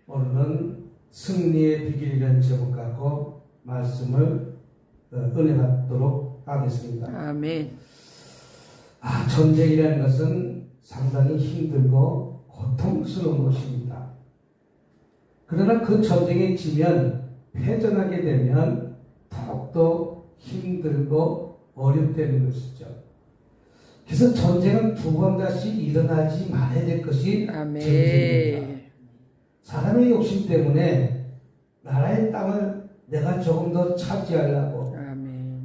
오늘은 승리의 비결이라는 제목 갖고 말씀을 은혜 받도록 하겠습니다. 아멘. 전쟁이라는 것은 상당히 힘들고 고통스러운 것입니다. 그러나 그 전쟁에 지면 패전하게 되면 더욱더 힘들고 어렵다는 것이죠. 그래서 전쟁은 두 번 다시 일어나지 말아야 될 것이 아멘. 전쟁입니다. 사람의 욕심 때문에 나라의 땅을 내가 조금 더 차지하려고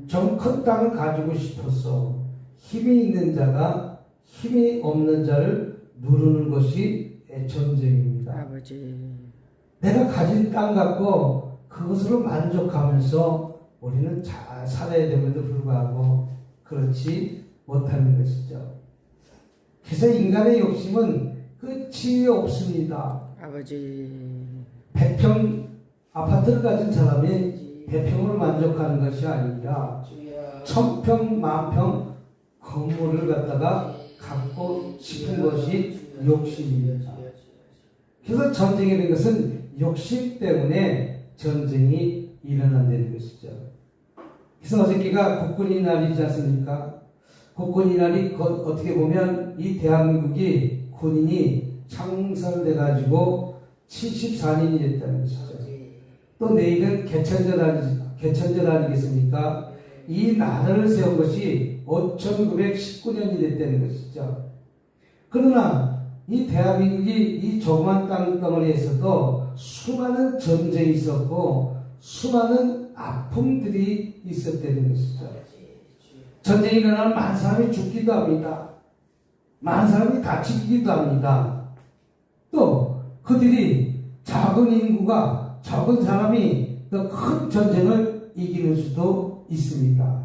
좀 큰 땅을 가지고 싶어서 힘이 있는 자가 힘이 없는 자를 누르는 것이 전쟁입니다. 아버지. 내가 가진 땅 갖고 그것으로 만족하면서 우리는 잘 살아야 됨에도 불구하고 그렇지 못하는 것이죠. 그래서 인간의 욕심은 끝이 없습니다. 아버지. 100평 아파트를 가진 사람이 100평으로 만족하는 것이 아니라 1000평, 10,000평 건물을 갖다가 갖고 싶은 것이 욕심입니다. 그래서 전쟁이라는 것은 욕심 때문에 전쟁이 일어난다는 것이죠. 그래서 어저께가 국군의 날이지 않습니까? 국군의 날이 어떻게 보면 이 대한민국이 군인이 창설돼 가지고 74년이 됐다는 것이죠. 또 내일은 개천절 아니겠습니까? 이 나라를 세운 것이 5919년이 됐다는 것이죠. 그러나 이 대한민국이 이 조그만 땅덩어리에서도 수많은 전쟁이 있었고 수많은 아픔들이 있었다는 것이죠. 전쟁이 일어나면 많은 사람이 죽기도 합니다. 많은 사람이 다치기도 합니다. 또 그들이 작은 인구가 적은 사람이 더 큰 전쟁을 이기는 수도 있습니다.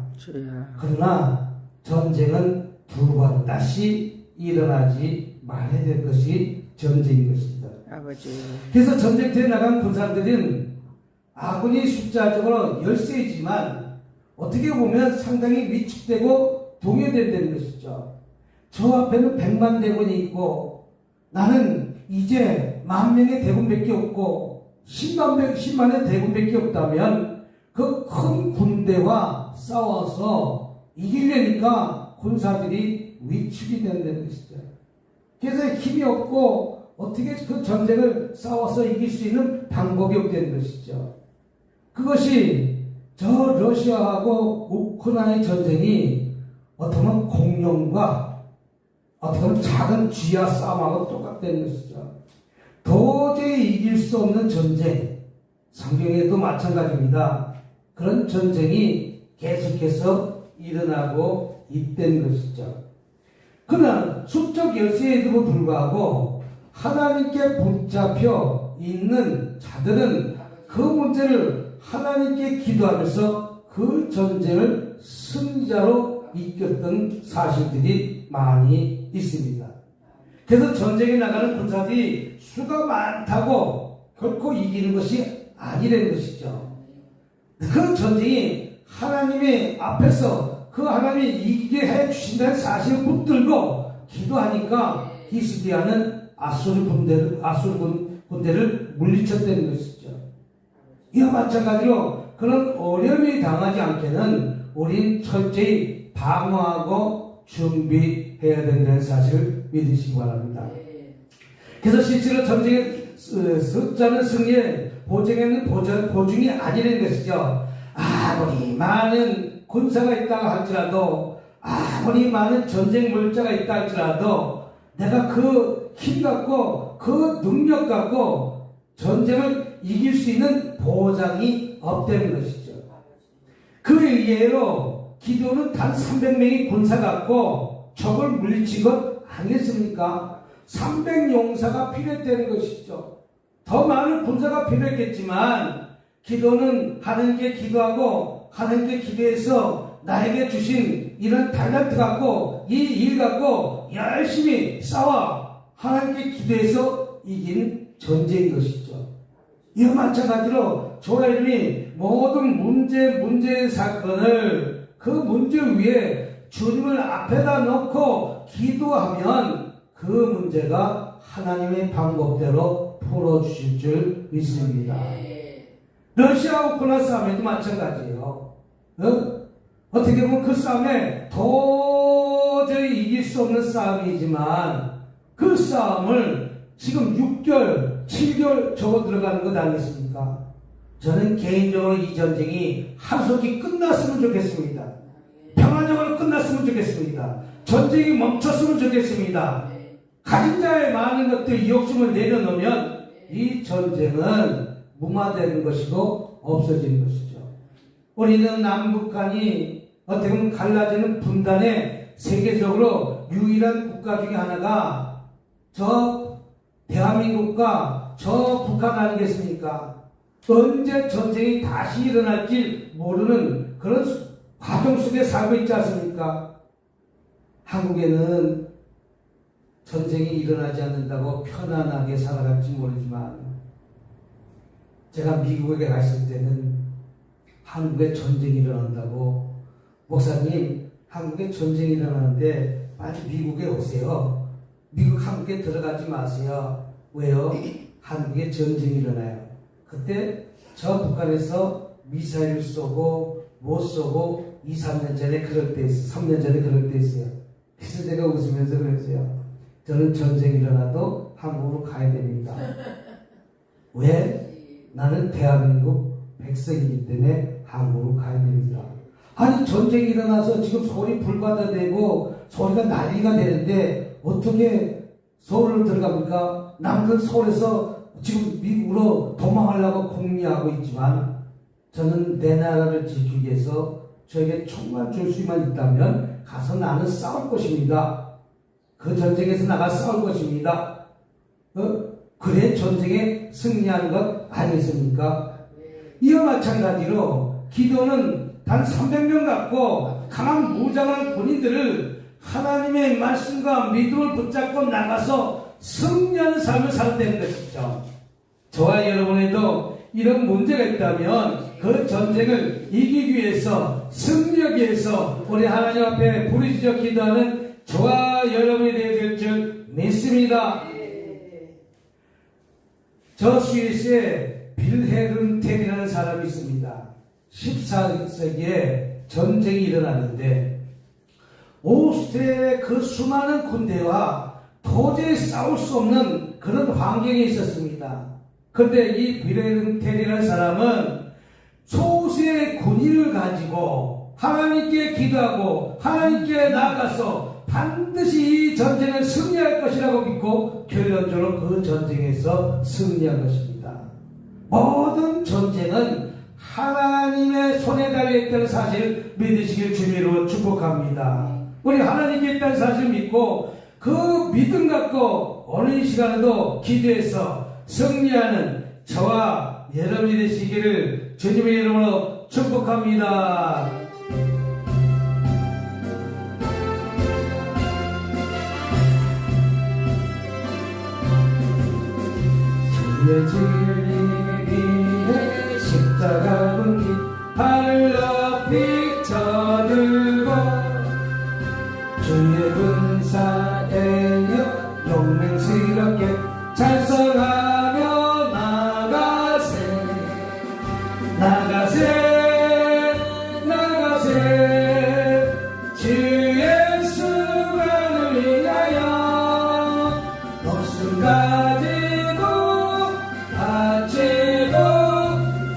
그러나 전쟁은 두 번 다시 일어나지 말아야 될 것이 전쟁인 것입니다. 아버지. 그래서 전쟁터에 나간 군사들은 아군이 숫자적으로 열세이지만 어떻게 보면 상당히 위축되고 동요된다는 것이죠. 저 앞에는 100만 대군이 있고 나는 이제 10,000명의 대군밖에 없고 10만의 대군밖에 없다면 그 큰 군대와 싸워서 이기려니까 군사들이 위축이 된다는 것이죠. 그래서 힘이 없고 어떻게 그 전쟁을 싸워서 이길 수 있는 방법이 없다는 것이죠. 그것이 저 러시아하고 우크라이나의 전쟁이 어떻게 보면 공룡과 어떻게 보면 작은 쥐와 싸움하고 똑같다는 것이죠. 도저히 이길 수 없는 전쟁, 성경에도 마찬가지입니다. 그런 전쟁이 계속해서 일어나고 있다는 것이죠. 그러나 수적 열세에도 불구하고 하나님께 붙잡혀 있는 자들은 그 문제를 하나님께 기도하면서 그 전쟁을 승리자로 이끌었던 사실들이 많이 있습니다. 그래서 전쟁에 나가는 군사들이 수가 많다고 결코 이기는 것이 아니라는 것이죠. 그 전쟁이 하나님의 앞에서 그 하나님이 이기게 해 주신다는 사실을 붙들고 기도하니까 히스기야는 아수르 군대를 물리쳤다는 것이죠. 이와 마찬가지로 그런 어려움이 당하지 않게는 우린 철저히 방어하고 준비해야 된다는 사실을 믿으시기 바랍니다. 그래서 실제로 전쟁의 숫자는 승리에 보증에는 보증이 아니라는 것이죠. 아무리 많은 군사가 있다 할지라도 아무리 많은 전쟁 물자가 있다 할지라도 내가 그 힘 갖고 그 능력 갖고 전쟁을 이길 수 있는 보장이 없다는 것이죠. 그 예로 기도는 단 300명의 군사 갖고 적을 물리친 것 아니겠습니까? 300용사가 필요했다는 것이죠. 더 많은 군사가 필요했겠지만 기도는 하나님께 기도하고 하나님께 기도해서 나에게 주신 이런 탤런트 갖고 이 일 갖고 열심히 싸워 하나님께 기도해서 이긴 전쟁인 것이죠. 이와 마찬가지로 조라임이 모든 문제 사건을 그 문제 위에 주님을 앞에다 놓고 기도하면 그 문제가 하나님의 방법대로 풀어주실 줄 믿습니다. 러시아 우크라이나 싸움에도 마찬가지예요. 어떻게 보면 그 싸움에 도저히 이길 수 없는 싸움이지만 그 싸움을 지금 6개월, 7개월 적어 들어가는 것 아니겠습니까? 저는 개인적으로 이 전쟁이 하루속히 끝났으면 좋겠습니다. 평화적으로 끝났으면 좋겠습니다. 전쟁이 멈췄으면 좋겠습니다. 가진 자의 많은 것들 이 욕심을 내려놓으면 이 전쟁은 무마되는 것이고 없어지는 것이죠. 우리는 남북한이 어떻게 보면 갈라지는 분단의 세계적으로 유일한 국가 중에 하나가 저 대한민국과 저 북한 아니겠습니까? 언제 전쟁이 다시 일어날지 모르는 그런 과정 속에 살고 있지 않습니까? 한국에는 전쟁이 일어나지 않는다고 편안하게 살아갈지 모르지만 제가 미국에 갔을 때는 한국에 전쟁이 일어난다고 목사님 한국에 전쟁이 일어나는데 빨리 미국에 오세요. 미국 한국에 들어가지 마세요. 왜요? 한국에 전쟁이 일어나요. 그때 저 북한에서 미사일 쏘고 못 쏘고 2, 3년 전에 그럴 때 있어요. 3년 전에 그럴 때 있어요. 그래서 제가 웃으면서 그랬어요. 저는 전쟁이 일어나도 한국으로 가야 됩니다. 왜? 나는 대한민국 백성이기 때문에 한국으로 가야 됩니다. 아니 전쟁이 일어나서 지금 서울이 불바다되고 서울이가 난리가 되는데 어떻게 서울로 들어갑니까? 남들 서울에서 지금 미국으로 도망하려고 궁리하고 있지만 저는 내 나라를 지키기 위해서 저에게 총만 줄 수만 있다면 가서 나는 싸울 것입니다. 그 전쟁에서 나가 싸울 것입니다. 그래 전쟁에 승리하는 것 아니겠습니까? 이와 마찬가지로 기도는 단 300명 갖고 강한 무장한 군인들을 하나님의 말씀과 믿음을 붙잡고 나가서 승리하는 삶을 살아내는 것이죠. 저와 여러분에도 이런 문제가 있다면 그 전쟁을 이기기 위해서 승리하기 위해서 우리 하나님 앞에 부르짖어 기도하는 저와 여러분이 되어야 될 줄 믿습니다. 저 스위스에 빌헬름 텔이라는 사람이 있습니다. 14세기에 전쟁이 일어났는데 오스트리아의 그 수많은 군대와 도저히 싸울 수 없는 그런 환경에 있었습니다. 그런데 이 빌헬름 텔이라는 사람은 소수의 군인을 가지고 하나님께 기도하고 하나님께 나아가서 반드시 이 전쟁을 승리할 것이라고 믿고 결론적으로 그 전쟁에서 승리한 것입니다. 모든 전쟁은 하나님의 손에 달려있다는 사실 믿으시길 주님으로 축복합니다. 우리 하나님께 있다는 사실 믿고 그 믿음 갖고 어느 시간에도 기도해서 승리하는 저와 여러분이 되시기를 주님의 이름으로 축복합니다. 주의 진리 위에 십자가 분기 발을 높이 쳐들고 주의 군사에여 용맹스럽게 찬송하며 나가세 주의 수만을 위하여 목숨 가지고 바치고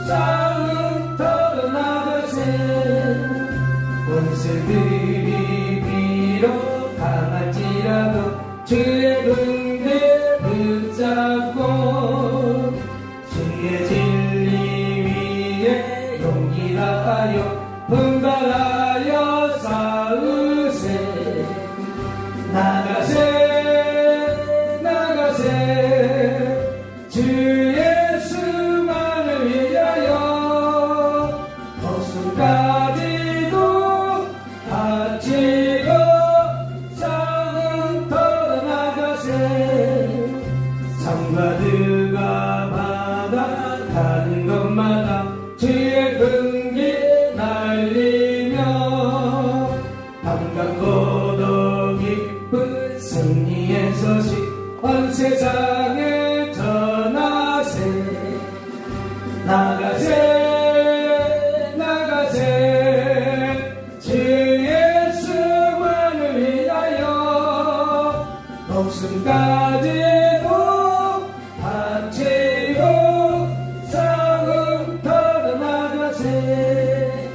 싸움터로 나가세 원수들이 비록 강할지라도 주의 군대 붙잡고 주의 진리 위에 용기 다하여 분발하여 싸우세 나가세 주의 수만을 위하여 목숨 가지고 바치고 싸움터로 나가세 산과 들과 바다 가는 곳마다 주의 긍기 날리며 반갑고도 기쁜 승리의 소식 온 세상에 전하 나가세 나가세 주 예수만을 위하여 목숨까지도 바치고 싸움 털어 나가세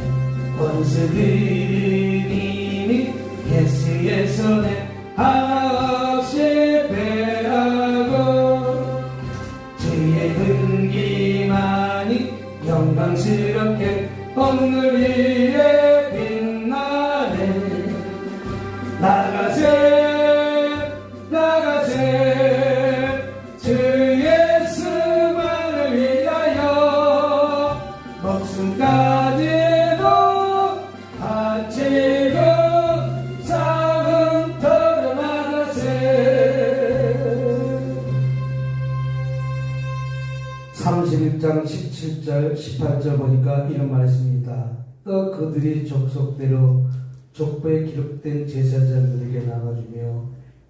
원수들이 예수의 손에 하없이 패하고 주의 분기만이 영광스럽게 오늘 위에 빛나네 나가세 나가세 주 예수만을 위하여 목숨까지도 바치고 싸움 털어 나가세 31장 17절 18절 보니까 이런 말이 있습니다. 또 그들이 족속대로 족보에 기록된 제사장들에게 나눠주며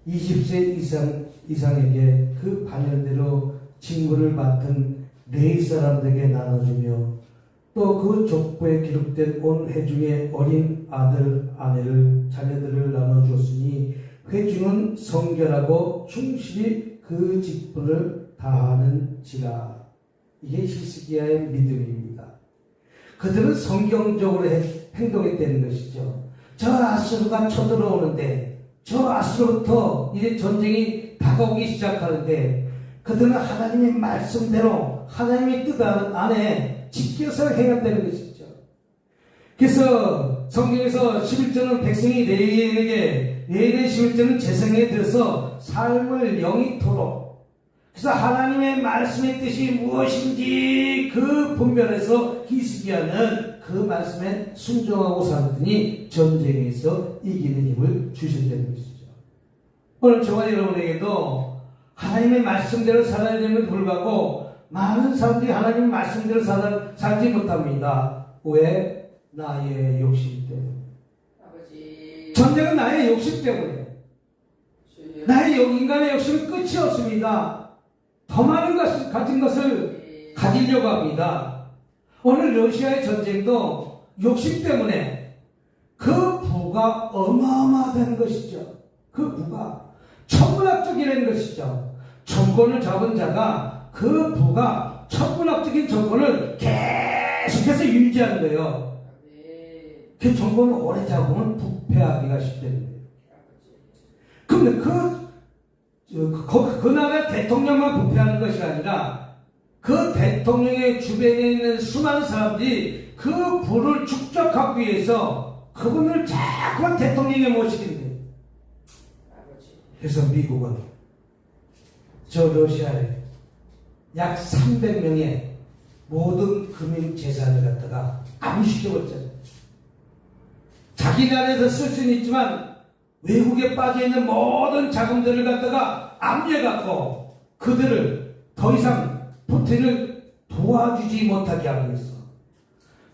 20세 이상에게 그 반열대로 직무를 맡은 레위 사람들에게 나눠주며 또 그 족보에 기록된 온 회중의 어린 아들, 아내를, 자녀들을 나눠주었으니 회중은 성결하고 충실히 그 직분을 다하는지라. 이게 히스기야의 믿음입니다. 그들은 성경적으로 행동했다는 것이죠. 저 아수르가 쳐들어오는데 저 아수르부터 이제 전쟁이 다가오기 시작하는데 그들은 하나님의 말씀대로 하나님의 뜻 안에 지켜서 행한다는 것이죠. 그래서 성경에서 11조는 백성이 레위인에게 레위인의 11조는 제사장에게 들어서 삶을 영위토록 그래서 하나님의 말씀의 뜻이 무엇인지 그 분별해서 히스기야는 그 말씀에 순종하고 살았더니 전쟁에서 이기는 힘을 주신다는 것이죠. 오늘 저와 여러분에게도 하나님의 말씀대로 살아야 되는 불구하고 많은 사람들이 하나님의 말씀대로 살지 못합니다. 왜? 나의 욕심 때문에. 아버지. 전쟁은 나의 욕심 때문에. 나의 인간의 욕심은 끝이 없습니다. 더 많은 것을 가진 것을 가지려고 합니다. 오늘 러시아의 전쟁도 욕심 때문에 그 부가 어마어마하다는 것이죠. 그 부가 천문학적이라는 것이죠. 정권을 잡은 자가 그 부가 천문학적인 정권을 계속해서 유지하는 거예요. 그 정권을 오래 잡으면 부패하기가 쉽다는 거예요. 그런데 그 나라 대통령만 부패하는 것이 아니라 그 대통령의 주변에 있는 수많은 사람들이 그 부를 축적하기 위해서 그분을 자꾸만 대통령에 모시는 거예요. 그래서 미국은 저 러시아에 약 300명의 모든 금융 재산을 갖다가 암시켜버렸잖아요. 자기 나라에서 쓸 수는 있지만 외국에 빠져있는 모든 자금들을 갖다가 압류해갖고 그들을 더 이상 푸틴을 도와주지 못하게 하고 있어.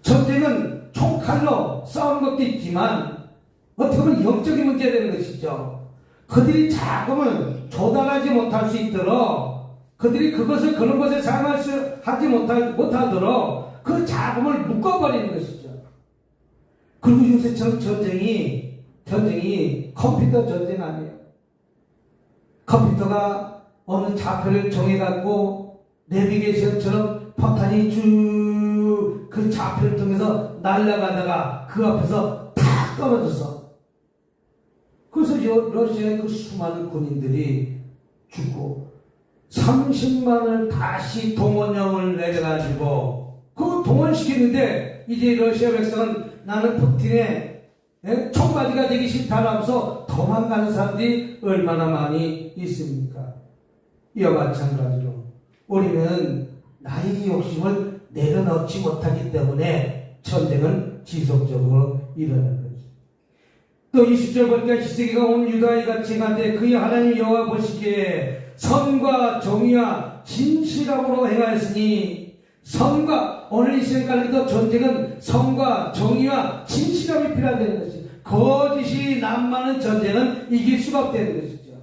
전쟁은 총칼로 싸우는 것도 있지만 어떻게 보면 영적인 문제가 되는 것이죠. 그들이 자금을 조달하지 못할 수 있도록 그들이 그런 것에 사용하지 못하도록 그 자금을 묶어버리는 것이죠. 그리고 요새 전쟁이 컴퓨터 전쟁 아니에요. 컴퓨터가 어느 좌표를 정해갖고 내비게이션처럼 포탄이 쭉 그 좌표를 통해서 날아가다가 그 앞에서 탁 떨어졌어. 그래서 러시아의 그 수많은 군인들이 죽고 30만을 다시 동원령을 내려가지고 그 동원시키는데 이제 러시아 백성은 나는 푸틴의 총맞이가 되기 싫다라면서 도망가는 사람들이 얼마나 많이 있습니까? 이와 마찬가지로 우리는 나의 욕심을 내려놓지 못하기 때문에 전쟁은 지속적으로 일어나는 거죠. 또 20절 보니까 히스기야가 온 유다에 같이 가되 그의 하나님 여호와 보시기에 선과 정의와 진실함으로 행하였으니 선과 오늘 이스라엘 가운데도 전쟁은 선과 정의와 진실함이 필요하다는 것이 거짓이 남많은 전쟁은 이길 수가 없다는 것이죠.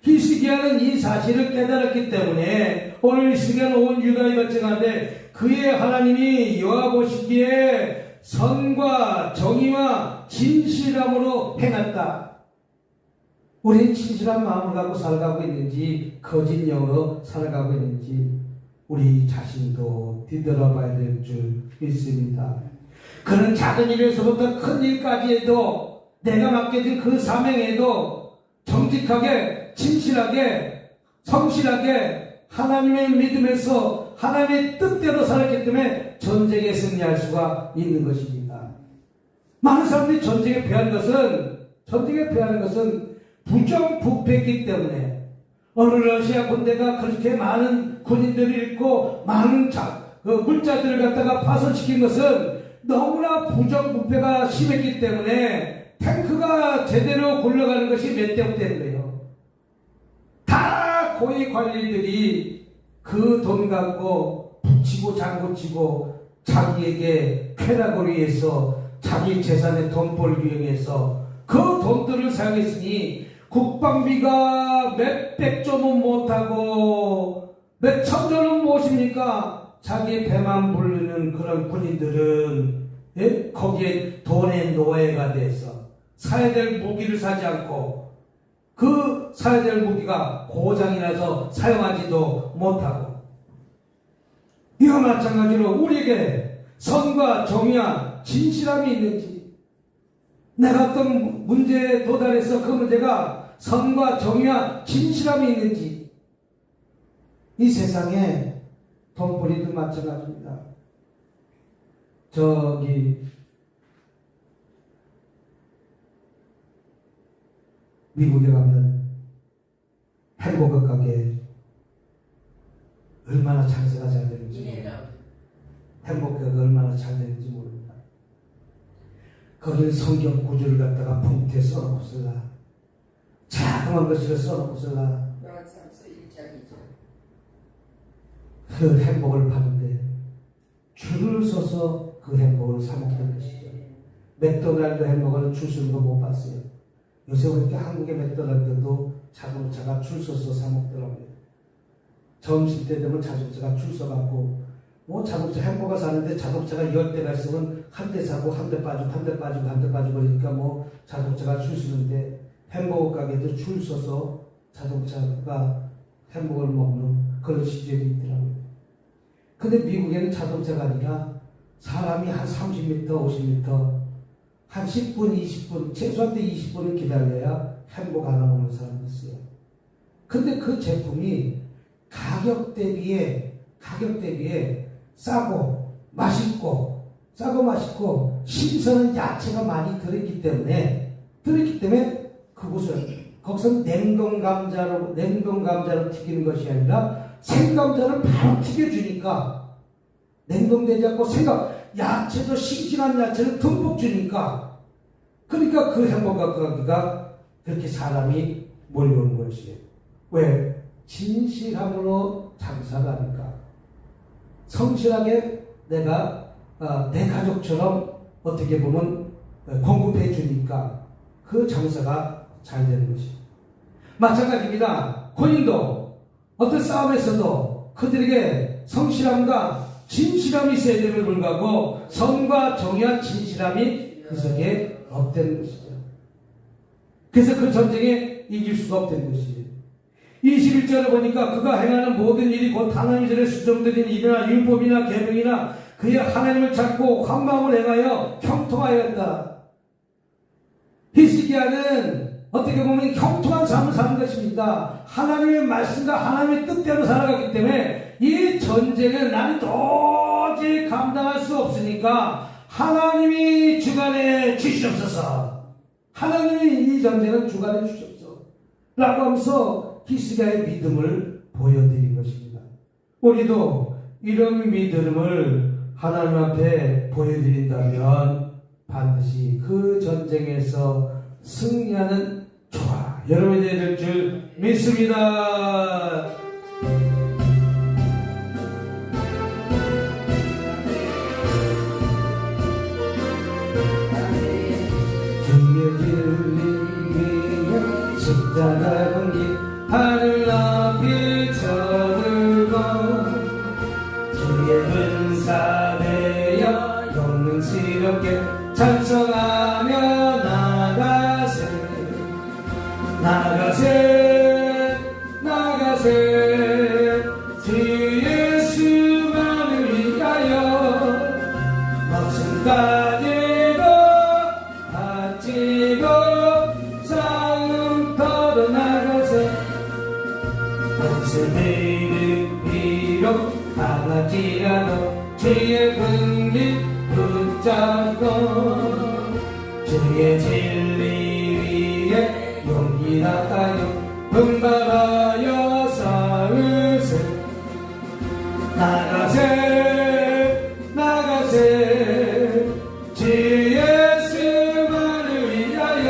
히스기야는 이 사실을 깨달았기 때문에 오늘 히스기야는 온 유다에 거쳐가는데 그의 하나님이 여호와 보시기에 선과 정의와 진실함으로 행했다. 우리는 진실한 마음을 갖고 살아가고 있는지 거짓 영으로 살아가고 있는지 우리 자신도 뒤돌아봐야 될 줄 믿습니다. 그는 작은 일에서부터 큰 일까지 해도 내가 맡겨진 그 사명에도 정직하게 진실하게 성실하게 하나님의 믿음에서 하나님의 뜻대로 살았기 때문에 전쟁에 승리할 수가 있는 것입니다. 많은 사람들이 전쟁에 패하는 것은 부정부패이기 때문에 어느 러시아 군대가 그렇게 많은 군인들을 잃고 많은 물자들을 갖다가 파손시킨 것은 너무나 부정부패가 심했기 때문에 탱크가 제대로 굴러가는 것이 몇 대 없다는 거예요. 다 고위 관리들이 그 돈 갖고 붙이고 장구치고 자기에게 쾌락을 위해서 자기 재산에 돈 벌기 위해서 그 돈들을 사용했으니 국방비가 몇백 조는 못하고 몇 천조는 무엇입니까? 자기 배만 부르는 그런 군인들은 거기에 돈의 노예가 돼서 사야 될 무기를 사지 않고 그 사야 될 무기가 고장이 나서 사용하지도 못하고 이와 마찬가지로 우리에게 선과 정의와 진실함이 있는지 내가 어떤 문제에 도달해서 그 문제가 선과 정의와 진실함이 있는지 이 세상에 돈벌이도 마찬가지입니다. 저기 미국에 가면 햄버거 가게 얼마나 장사가 잘 되는지 햄버거가 얼마나 잘 되는지 모릅니다. 거기는 성경 구절을 갖다가 봉투에 써놓고서라 자그마한 것을 써놓고서라 그 햄버거를 파는데 줄을 서서 그 햄버거를 사 먹는 것이죠. 맥도날드 햄버거는 줄 서는 거 못 봤어요. 요새 그렇게 한국의 맥도날드도 자동차가 줄 서서 사 먹더라고요. 점심때 되면 자동차가 줄 서갖고 뭐 자동차 햄버거 사는데 자동차가 10대가 있으면 한 대 사고 한 대 빠지고 한 대 빠지고 한 대 빠지고 그러니까 뭐 자동차가 줄 서는데 햄버거 가게도 줄 서서 자동차가 햄버거를 먹는 그런 시절이 있더라고요. 근데 미국에는 자동차가 아니라 사람이 한 30m, 50m 한 10분, 20분, 최소한 20분을 기다려야 햄버거 하나 먹는 사람이 있어요. 근데 그 제품이 가격 대비에 싸고 맛있고 신선한 야채가 많이 들어있기 때문에 거기서 냉동 감자로 튀기는 것이 아니라 생감자를 바로 튀겨주니까 냉동되지 않고 야채도 싱싱한 야채를 듬뿍 주니까 그러니까 그 햄버거 가게가 그렇게 사람이 몰려오는 것이에요. 왜? 진실함으로 장사가 하니까 성실하게 내가 내 가족처럼 어떻게 보면 공급해 주니까 그 장사가 잘 되는 것이에요. 마찬가지입니다. 군인도 어떤 싸움에서도 그들에게 성실함과 진실함이 있어야 됨에 불구하고 선과 정의와 진실함이 그 속에 없다는 것이죠. 그래서 그 전쟁에 이길 수가 없다는 것이에요. 21절을 보니까 그가 행하는 모든 일이 곧 하나님 전에 수정되는 일이나 율법이나 계명이나 그의 하나님을 찾고 한 마음을 행하여 형통하였다. 히스기야는 어떻게 보면 형통한 삶을 사는 것입니다. 하나님의 말씀과 하나님의 뜻대로 살아가기 때문에 이 전쟁은 나는 도저히 감당할 수 없으니까 하나님이 주관해 주시옵소서. 하나님이 이 전쟁을 주관해 주시옵소서 라고 하면서 히스기야의 믿음을 보여드린 것입니다. 우리도 이런 믿음을 하나님 앞에 보여드린다면 반드시 그 전쟁에서 승리하는 조화 여러분이 될 줄 믿습니다. 주의 진리 위에 십자가 건기 주의 은사되어 영능스럽게 찬송하며 나가세 나가세 나가세 주 예수만을 위하여 목숨 가지고 바치고 싸움터로 나가세 원수들은 비록 강하지라도 주의 긍휼 붙잡고 주의 진리 위에 용기 다하여 분발하여 싸우세 나가세 나가세 주 예수만을 위하여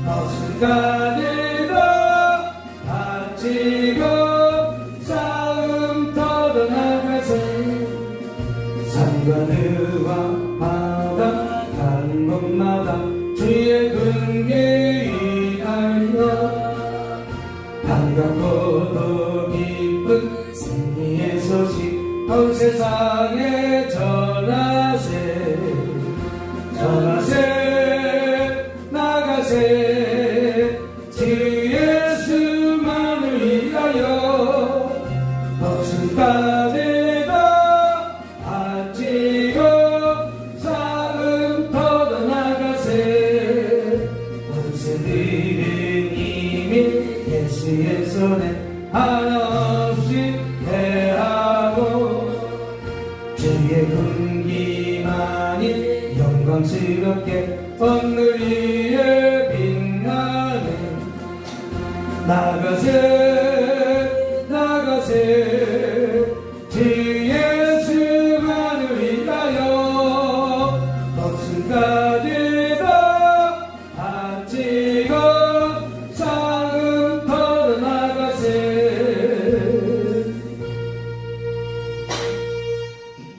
목숨 가지고 바치고 싸움터로 나가세 산과 바다 가는 곳마다 주의 긍휼히 알려 반갑고도 기쁜 승리의 소식 온 세상에 전하세 전하세 나가세 주 예수만을 위하여 목숨 가지고 바치고 싸움터로 나가세 원수들은 이미 예수의 손에 한없이 패하고 주의 군기만이 영광스럽게 오늘 위에 빛나네 나가세 나가세 주 예수만을 위하여 목숨 가지고 바치고 싸움터로 나가세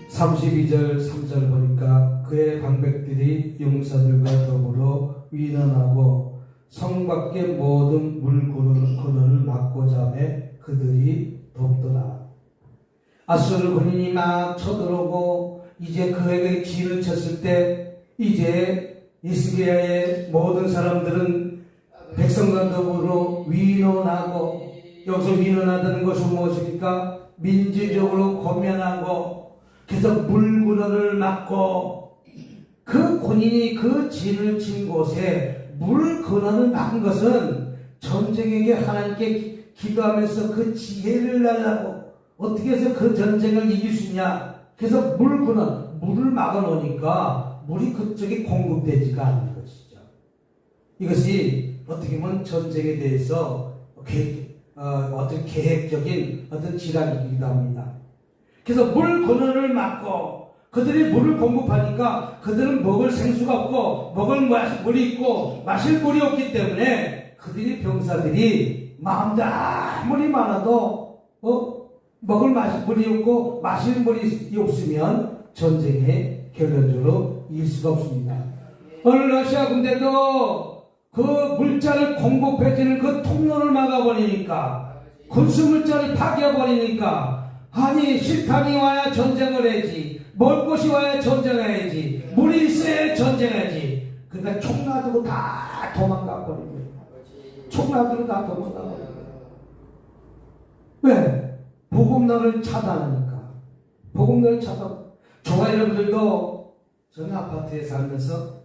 32절 3절 보니까 그의 방백들이 용사들과 더불어 위난하고 성 밖의 모든 물구름을 막고자 해 그들이 돕더라. 아수르 군인이 막 쳐들어오고 이제 그에게 진을 쳤을 때 이제 이스라엘의 모든 사람들은 백성과 더불어 위논하고 여기서 위논하다는 것은 무엇입니까? 민주적으로 권면하고 그래서 물구름을 막고 그 군인이 그 진을 친 곳에 물 근원을 막은 것은 전쟁에게 하나님께 기도하면서 그 지혜를 달라고 어떻게 해서 그 전쟁을 이길 수 있냐. 그래서 물 근원, 물을 막아 놓으니까 물이 그쪽에 공급되지가 않는 것이죠. 이것이 어떻게 보면 전쟁에 대해서 어떤 계획적인 어떤 질환이기도 합니다. 그래서 물 근원을 막고 그들이 물을 공급하니까 그들은 먹을 생수가 없고 먹을 물이 있고 마실 물이 없기 때문에 그들이 병사들이 마음대로 아무리 많아도 먹을 물이 없고 마실 물이 없으면 전쟁에 결론적으로 이길 수가 없습니다. 오늘 러시아 군대도 그 물자를 공급해주는 그 통로를 막아버리니까 군수 물자를 파괴해버리니까 아니 식량이 와야 전쟁을 해야지 먹을 것이 와야 전쟁해야지 물이 있어야 전쟁해야지. 그러니까 총 놔두고 다 도망가 버린 거예요. 총 놔두고 다 도망가 버린 거예요. 왜? 복음론을 차단하니까. 복음론을 차단. 저와 여러분들도 저는 아파트에 살면서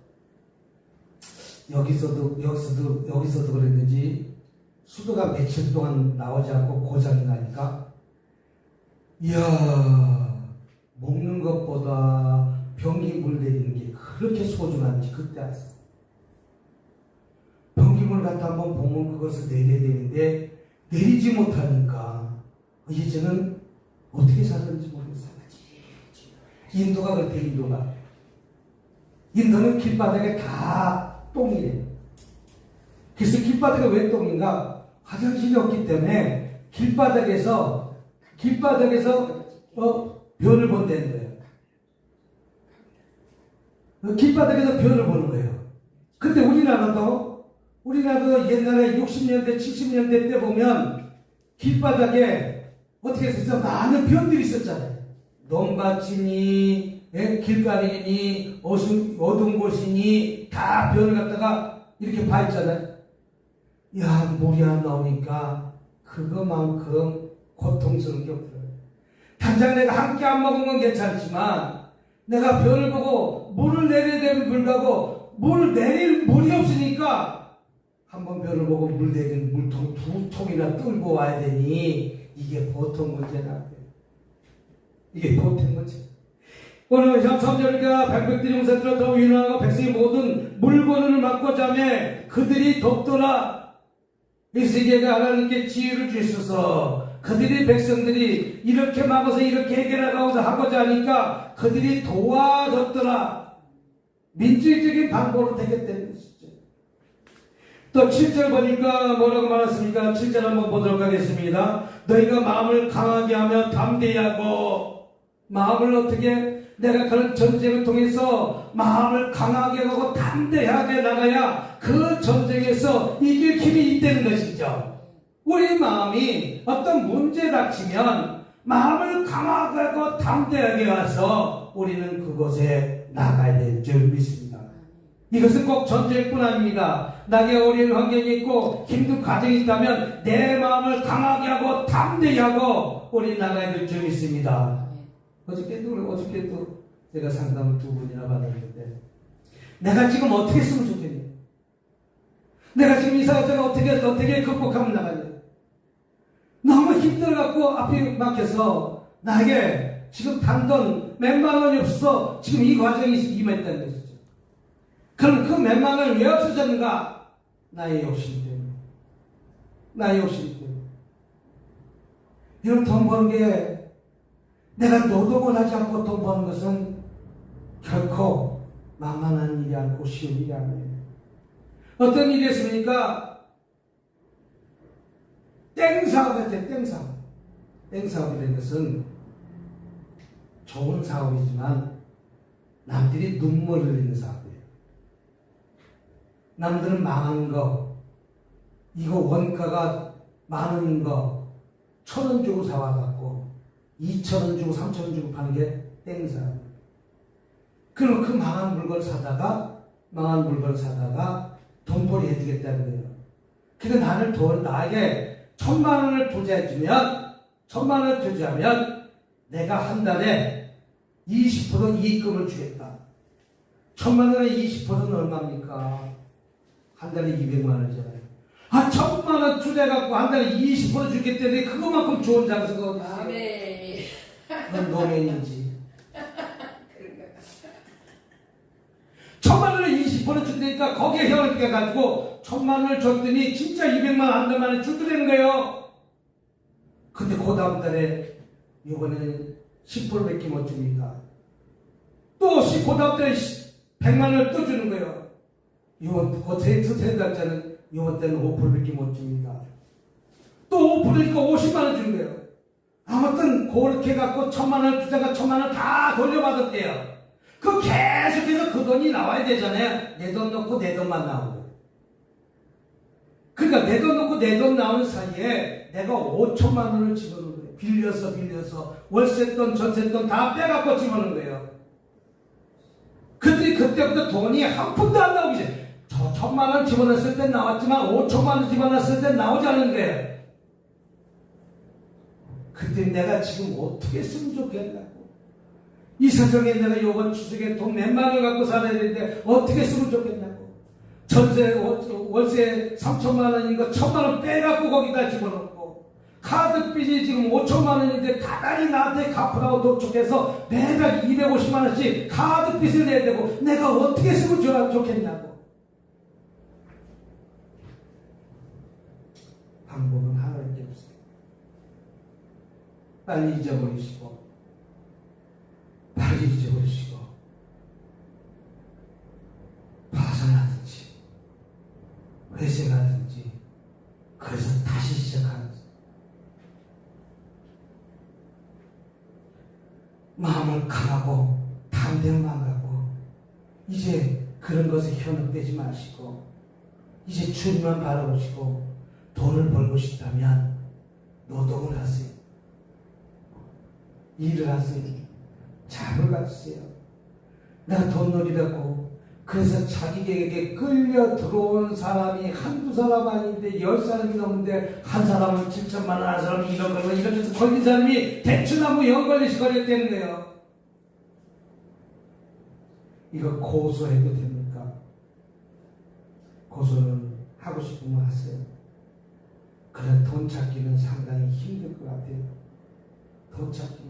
여기서도 그랬는지 수도가 며칠 동안 나오지 않고 고장이 나니까 이야 먹는 것보다 변기물 내리는 게 그렇게 소중한지 그때 알았어요. 변기물 갖다 한번 보면 그것을 내려야 되는데 내리지 못하니까 이제는 어떻게 살는지 모르겠어요. 인도가 그렇대. 인도는 길바닥에 다 똥이래요. 그래서 길바닥에 왜 똥인가? 화장실이 없기 때문에 길바닥에서 변을 본다는 거예요. 길바닥에서 변을 보는 거예요. 근데 우리나라도 옛날에 60년대, 70년대 때 보면 길바닥에 어떻게 해서 많은 변들이 있었잖아요. 논밭이니, 길가리니, 어두운 곳이니, 다 변을 갖다가 이렇게 봐 있잖아요. 야, 물이 안 나오니까 그거만큼 고통스러운 게 없더라고요. 당장 내가 한 끼 안 먹은 건 괜찮지만, 내가 변을 보고 물을 내려야 되는 불가고, 물 내릴 물이 없으니까, 한번 변을 보고 물 내린 물통 2통이나 끌고 와야 되니, 이게 보통 문제는 안 돼요. 이게 보통 문제. 오늘 삼절과 백백들이 용사들로 더 위로하고 백성이 모든 물건을 막고 자매 그들이 돕더라. 이 세계가 하나님께 지혜를 주셔서 그들이 백성들이 이렇게 막아서 이렇게 해결하고자 하니까 그들이 도와줬더라. 민주적인 방법으로 되겠다는 것이죠. 또 7절 보니까 뭐라고 말했습니까? 7절 한번 보도록 하겠습니다. 너희가 마음을 강하게 하며 담대하고, 마음을 어떻게, 내가 그런 전쟁을 통해서 마음을 강하게 하고 담대하게 나가야 그 전쟁에서 이길 힘이 있다는 것이죠. 우리 마음이 어떤 문제에 닥치면 마음을 강하게 하고 담대하게 와서 우리는 그곳에 나가야 될 줄 믿습니다. 이것은 꼭 전쟁뿐 아닙니다. 나에게 어려운 환경이 있고 힘든 과정이 있다면 내 마음을 강하게 하고 담대히 하고 우리 나가야 될 줄 믿습니다. 어저께도 제가 상담을 2번이나 받았는데, 내가 지금 어떻게 했으면 좋겠냐? 내가 지금 이 사회를 어떻게 극복하면 나가냐? 너무 힘들어갖고 앞이 막혀서 나에게 지금 단돈 몇만 원이 없어서 지금 이 과정이 임했다는 것이죠. 그럼 그 몇만 원이 왜 없어졌는가? 나의 욕심 때문에. 나의 욕심 때문에. 이런 돈 버는 게, 내가 노동을 하지 않고 돈 버는 것은 결코 만만한 일이 아니고 쉬운 일이 아니에요. 어떤 일이 있습니까? 땡사업이 했대, 땡사업. 땡사업이라는 것은 좋은 사업이지만 남들이 눈물을 흘리는 사업이에요. 남들은 망한 거, 이거 원가가 10,000원인 거 1,000원 주고 사와갖고 2,000원 주고 3,000원 주고 파는 게 땡사업. 그럼 그 망한 물건을 사다가 돈벌이 해주겠다는 거예요. 근데 나에게 1,000,000원을 투자하면 내가 한 달에 20% 이익금을 주겠다. 1,000,000원에 20%는 얼마입니까? 한 달에 200만원이잖아요. 1,000,000원 투자해갖고 한 달에 20% 주겠다는데 그것만큼 좋은 장소가 어디 있어요? 그건 노면이지. 1,000,000원에 20% 준다니까 거기에 혈압이 가지고 1,000,000원을 줬더니 진짜 200만원 한 달 만에 줄더라는 거예요. 근데 그 다음 달에 이번에는 10%밖에 못 줍니까? 또 그 다음 달에 100만원을 또 주는 거예요. 이번 세 달짜리는 이번 때는 5%밖에 못 줍니다. 또 5%니까 50만원 주는 거예요. 아무튼 그렇게 해갖고 1,000만원 투자가 1,000만원 다 돌려받았대요. 그 계속해서 그 돈이 나와야 되잖아요. 내 돈 넣고 내 돈만 나오고. 그러니까 내 돈 넣고 내 돈 나오는 사이에 내가 5,000만원을 집어넣는 거예요. 빌려서 월세돈 전세돈 다 빼갖고 집어넣는 거예요. 그때부터 돈이 한 푼도 안 나오기 전에 1,000만원 집어넣었을 땐 나왔지만 5,000만원 집어넣었을 땐 나오지 않는 거예요. 그때 내가 지금 어떻게 했으면 좋겠냐고. 이 세상에 내가 이번 추석에 돈 몇만 원 갖고 살아야 되는데 어떻게 했으면 좋겠냐고. 월세 3,000만 원인 거 1,000만 원 빼갖고 거기다 집어넣고, 카드빚이 지금 5,000만 원인데 다달이 나한테 갚으라고 도축해서 매달 250만 원씩 카드빚을 내야 되고, 내가 어떻게 했으면 좋겠냐고. 방법은 하나밖에 없어요. 빨리 잊어버리시고 파산하든지 회생하든지, 그래서 다시 시작하는 거예요. 마음을 강하고 담대만 가고, 이제 그런 것에 현혹되지 마시고 이제 주님만 바라보시고, 돈을 벌고 싶다면 노동을 하세요. 일을 하세요. 잠을 가주세요. 내가 돈놀이라고 그래서 자기에게 끌려 들어온 사람이 한두 사람 아닌데 10사람이 넘는데 한 사람은 7천만 원, 한 사람은 1억 원 이러면서 걸린 사람이 대추나무 연걸리시 걸렸다는 거예요. 이거 고소해도 됩니까? 고소는 하고 싶으면 하세요. 그래 돈 찾기는 상당히 힘들 것 같아요. 돈 찾기.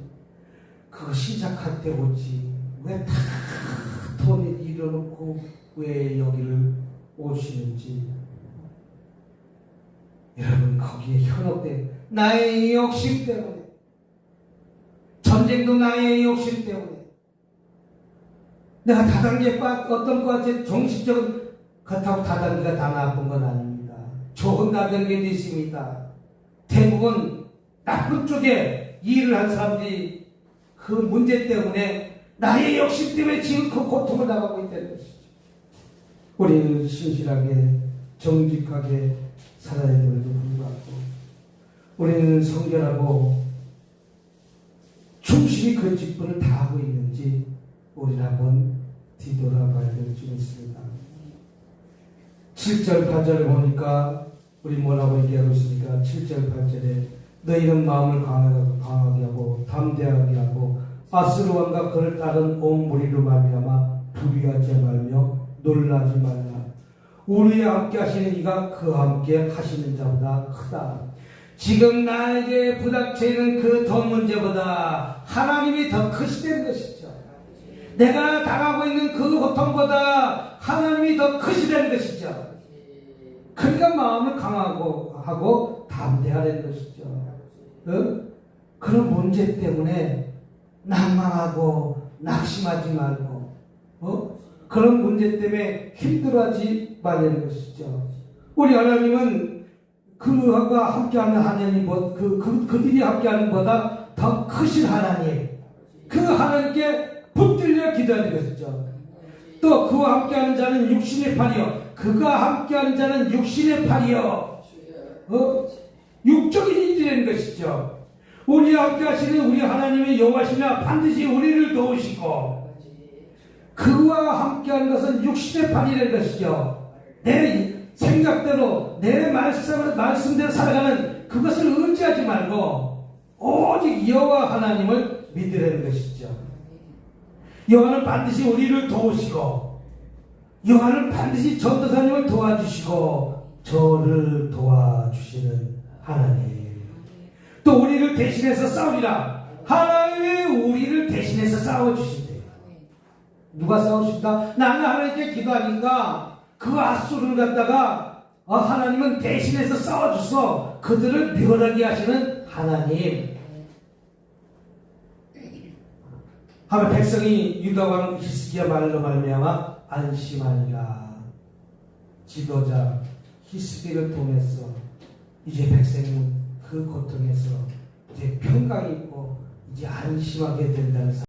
그거 시작할 때 오지. 왜 다 돈을 잃어놓고 왜 여기를 오시는지. 여러분 거기에 현혹된 나의 욕심 때문에, 전쟁도 나의 욕심 때문에, 내가 다단계 어떤 과제 정식적인 그렇다고 다단계가 다 나쁜 건 아닙니다. 좋은 다단계도 있습니다. 대부분 나쁜 쪽에 일을 한 사람들이 그 문제 때문에 나의 욕심 때문에 지금 그 고통을 당하고 있다는 것이죠. 우리는 신실하게 정직하게 살아야 됨에도 불구하고 우리는 성결하고 충실히 그 직분을 다하고 있는지 우리는 한번 뒤돌아봐야 될 줄 있습니다. 7절 8절을 보니까 우리 뭐라고 얘기하고 있으니까 7절 8절에 너희는 마음을 강하게 하고 담대하게 하고 아스루 왕과 그를 따른 온 무리로 말미암아 두려워하지 말며 놀라지 말라. 우리와 함께 하시는 이가 그와 함께 하시는 자보다 크다. 지금 나에게 부닥치는 그 돈 문제보다 하나님이 더 크시다는 것이죠. 내가 당하고 있는 그 고통보다 하나님이 더 크시다는 것이죠. 그러니까 마음을 강하고 하고 담대하라는 것이죠. 그런 문제 때문에 낭망하고 낙심하지 말고 그런 문제 때문에 힘들어하지 말라는 것이죠. 우리 하나님은 그와 함께하는 하나님, 그들이 함께하는 보다 더 크신 하나님, 그 하나님께 붙들려 기도하는 것이죠. 또 그와 함께하는 자는 육신의 팔이요, 그가 함께하는 자는 육신의 팔이요, 육적인 일이라는 것이죠. 우리와 함께 하시는 우리 하나님의 여호와시나 반드시 우리를 도우시고, 그와 함께하는 것은 육신의 팔이라는 것이죠. 내 생각대로 내 말씀대로 살아가는 그것을 의지하지 말고 오직 여호와 하나님을 믿으라는 것이죠. 여호와는 반드시 우리를 도우시고, 여호와는 반드시 전도사님을 도와주시고 저를 도와주시는 하나님. 또 우리를 대신해서 싸우리라. 하나님이 우리를 대신해서 싸워주신대요. 누가 싸우신다? 나는 하나님께 기도하니까 그 아수를 갖다가 하나님은 대신해서 싸워줘서 그들을 멸하게 하시는 하나님. 하면 백성이 유다왕 히스기야 말로 말미암아 안심하니라. 지도자 히스기를 통해서 이제 백성은 그 고통에서 이제 평강이 있고 이제 안심하게 된다는 사실.